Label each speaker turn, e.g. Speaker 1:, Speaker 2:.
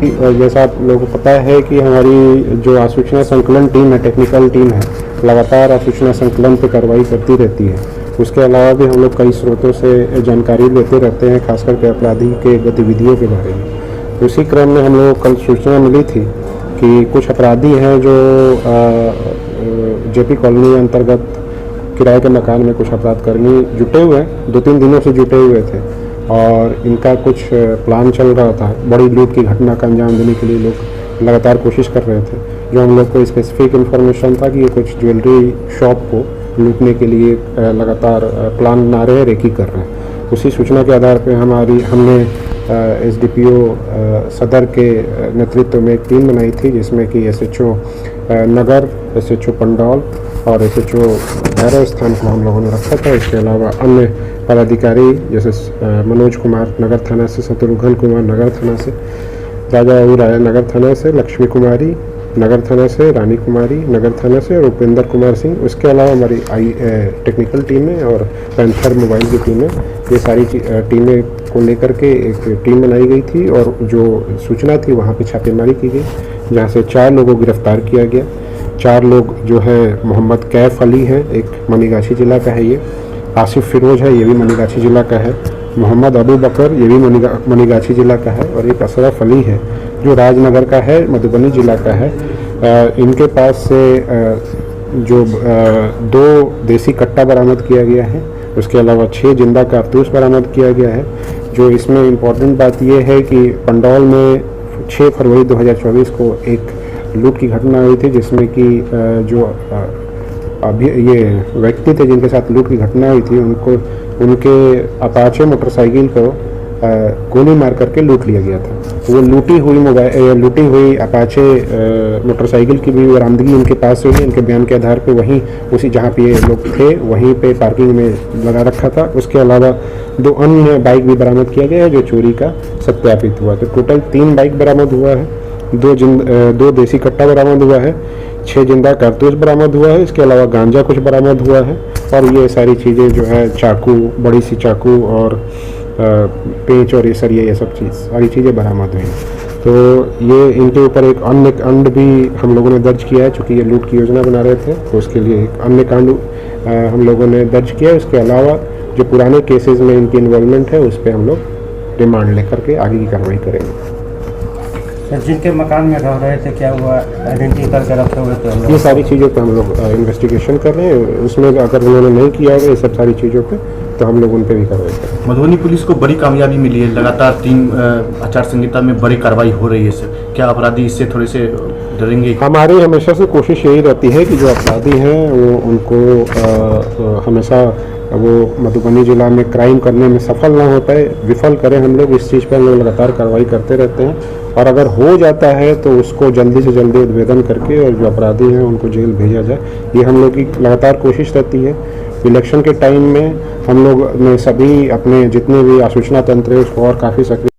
Speaker 1: जैसा आप लोगों को पता है कि हमारी जो आसूचना संकलन टीम है, टेक्निकल टीम है, लगातार आसूचना संकलन पर कार्रवाई करती रहती है। उसके अलावा भी हम लोग कई स्रोतों से जानकारी लेते रहते हैं, खास करके अपराधी के गतिविधियों के बारे में। उसी क्रम में हम लोग कल सूचना मिली थी कि कुछ अपराधी हैं जो जेपी कॉलोनी अंतर्गत किराए के मकान में कुछ अपराधकर्मी जुटे हुए हैं, 2-3 दिनों से जुटे हुए थे और इनका कुछ प्लान चल रहा था। बड़ी लूट की घटना का अंजाम देने के लिए लोग लगातार कोशिश कर रहे थे। जो हम लोग को स्पेसिफिक इन्फॉर्मेशन था कि ये कुछ ज्वेलरी शॉप को लूटने के लिए लगातार प्लान बना रहे हैं, रेकी कर रहे हैं। उसी सूचना के आधार पर हमने एसडीपीओ सदर के नेतृत्व में एक टीम बनाई थी, जिसमें कि एसएचओ नगर, एसएचओ पंडौल और एसएचओ भैरव स्थान को हम लोगों ने रखा था। इसके अलावा अन्य पदाधिकारी जैसे मनोज कुमार नगर थाना से, शत्रुघ्न कुमार नगर थाना से, राजा राय नगर थाना से, लक्ष्मी कुमारी नगर थाना से, रानी कुमारी नगर थाना से और उपेंद्र कुमार सिंह। उसके अलावा हमारी टेक्निकल टीमें और पैंथर मोबाइल की टीमें, ये सारी टीमें को लेकर के एक टीम बनाई गई थी और जो सूचना थी वहाँ पे छापेमारी की गई, जहाँ से 4 लोगों को गिरफ्तार किया गया। 4 लोग जो है मोहम्मद कैफ अली है, एक मनीगाछी जिला का है, ये आसिफ फिरोज है, ये भी मनीगाछी जिला का है, मोहम्मद अबू बकर, ये भी मनीगाछी जिला का है और एक अशरफ अली है जो राजनगर का है, मधुबनी जिला का है। इनके पास से जो 2 देसी कट्टा बरामद किया गया है। उसके अलावा 6 जिंदा कारतूस बरामद किया गया है। जो इसमें इम्पोर्टेंट बात यह है कि पंडौल में 6 फरवरी 2024 को एक लूट की घटना हुई थी, जिसमें कि जो अभी ये व्यक्ति थे जिनके साथ लूट की घटना हुई थी, उनके अपाचे मोटरसाइकिल को गोली मार करके लूट लिया गया था। वो लूटी हुई अपाचे मोटरसाइकिल की भी बरामदगी इनके पास हुई। इनके बयान के आधार पे वहीं उसी जहाँ पे ये लोग थे वहीं पे पार्किंग में लगा रखा था। उसके अलावा 2 अन्य बाइक भी बरामद किया गया है जो चोरी का सत्यापित हुआ। तो टोटल 3 बाइक बरामद हुआ है, 2 देसी कट्टा बरामद हुआ है, 6 जिंदा कारतूस बरामद हुआ है। इसके अलावा गांजा कुछ बरामद हुआ है और ये सारी चीज़ें जो है चाकू, बड़ी सी चाकू और पेंच और ये सरिया, ये सब सारी चीज़ें बरामद हुई। तो ये इनके ऊपर एक अन्य कांड भी हम लोगों ने दर्ज किया है, चूँकि ये लूट की योजना बना रहे थे तो उसके लिए एक अन्य कांड हम लोगों ने दर्ज किया है। उसके अलावा जो पुराने केसेस में इनकी इन्वॉल्वमेंट है उस पर हम लोग रिमांड लेकर के आगे की कार्रवाई करेंगे।
Speaker 2: जिनके मकान में रह रहे थे क्या हुआ, आइडेंटिटी करके रखे हुए थे?
Speaker 1: ये सारी चीज़ों पर हम लोग इन्वेस्टिगेशन कर रहे हैं। उसमें अगर उन्होंने नहीं किया होगा ये सब सारी चीज़ों पे तो हम लोग उन पर भी कार्रवाई करेंगे।
Speaker 3: मधुबनी पुलिस को बड़ी कामयाबी मिली है, लगातार 3 आचार संहिता में बड़ी कार्रवाई हो रही है सर। क्या अपराधी इससे थोड़े से डरेंगे?
Speaker 1: हमारी हमेशा से कोशिश यही रहती है कि जो अपराधी हैं वो उनको हमेशा वो मधुबनी जिला में क्राइम करने में सफल ना हो पाए, विफल करें। हम लोग इस चीज़ पर हम लोग लगातार कार्रवाई करते रहते हैं और अगर हो जाता है तो उसको जल्दी से जल्दी उद्भेदन करके और जो अपराधी हैं उनको जेल भेजा जाए, ये हम लोग की लगातार कोशिश रहती है। इलेक्शन के टाइम में हम लोग ने सभी अपने जितने भी आसूचना तंत्र है उसको और काफ़ी सक्रिय